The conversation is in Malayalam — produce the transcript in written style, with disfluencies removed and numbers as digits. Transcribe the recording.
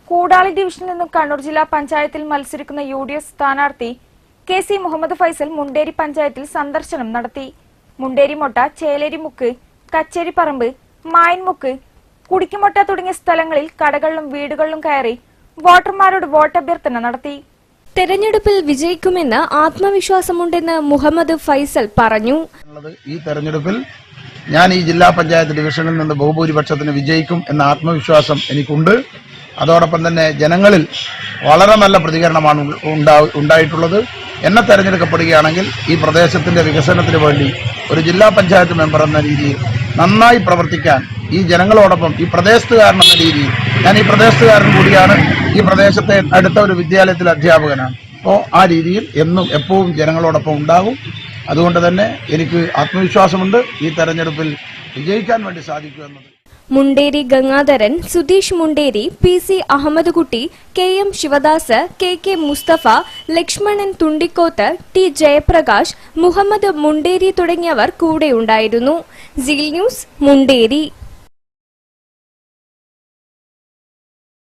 കൂടാളി ഡിവിഷനിൽ നിന്നും കണ്ണൂർ ജില്ലാ പഞ്ചായത്തിൽ മത്സരിക്കുന്ന UDF സ്ഥാനാർത്ഥി KC മുഹമ്മദ് ഫൈസൽ മുണ്ടേരി പഞ്ചായത്തിൽ സന്ദർശനം നടത്തി. മുണ്ടേരിമൊട്ട, ചേലേരിമുക്ക്, കച്ചേരിപ്പറമ്പ്, മായൻമുക്ക്, കുടിക്കുമൊട്ട തുടങ്ങിയ സ്ഥലങ്ങളിൽ കടകളിലും വീടുകളിലും കയറി വോട്ടർമാരോട് വോട്ടഭ്യർത്ഥന നടത്തി. തെരഞ്ഞെടുപ്പിൽ വിജയിക്കുമെന്ന് ആത്മവിശ്വാസമുണ്ടെന്ന് മുഹമ്മദ് ഫൈസൽ പറഞ്ഞു. ഈ തെരഞ്ഞെടുപ്പിൽ ഞാൻ ഈ ജില്ലാ പഞ്ചായത്ത് ഡിവിഷനിൽ നിന്ന് ബഹുഭൂരിപക്ഷത്തിന് വിജയിക്കും എന്ന ആത്മവിശ്വാസം എനിക്കുണ്ട്. അതോടൊപ്പം തന്നെ ജനങ്ങളിൽ വളരെ നല്ല പ്രതികരണമാണ് ഉണ്ടായിട്ടുള്ളത്. എന്നെ തെരഞ്ഞെടുക്കപ്പെടുകയാണെങ്കിൽ ഈ പ്രദേശത്തിന്റെ വികസനത്തിന് വേണ്ടി ഒരു ജില്ലാ പഞ്ചായത്ത് മെമ്പർ എന്ന രീതിയിൽ നന്നായി പ്രവർത്തിക്കാൻ ഈ ജനങ്ങളോടൊപ്പം ഈ പ്രദേശത്തുകാരൻ എന്ന രീതിയിൽ, ഞാൻ ഈ പ്രദേശത്തുകാരൻ കൂടിയാണ്, ഈ പ്രദേശത്തെ അടുത്ത ഒരു വിദ്യാലയത്തിലെ അധ്യാപകനാണ്. അപ്പോൾ ആ രീതിയിൽ എന്നും എപ്പോഴും ജനങ്ങളോടൊപ്പം ഉണ്ടാകും. അതുകൊണ്ട് തന്നെ എനിക്ക് ആത്മവിശ്വാസമുണ്ട് ഈ തെരഞ്ഞെടുപ്പിൽ വിജയിക്കാൻ വേണ്ടി സാധിക്കുമെന്നത്. മുണ്ടേരി ഗംഗാധരൻ, സുധീഷ് മുണ്ടേരി, PC അഹമ്മദ് കുട്ടി, KM Sivadas, KK Mustafa, Lakshmanan Thundikkoth, T Jayaprakash, Muhammad Munderi തുടങ്ങിയവർ കൂടെയുണ്ടായിരുന്നു. Seal news, Munderi.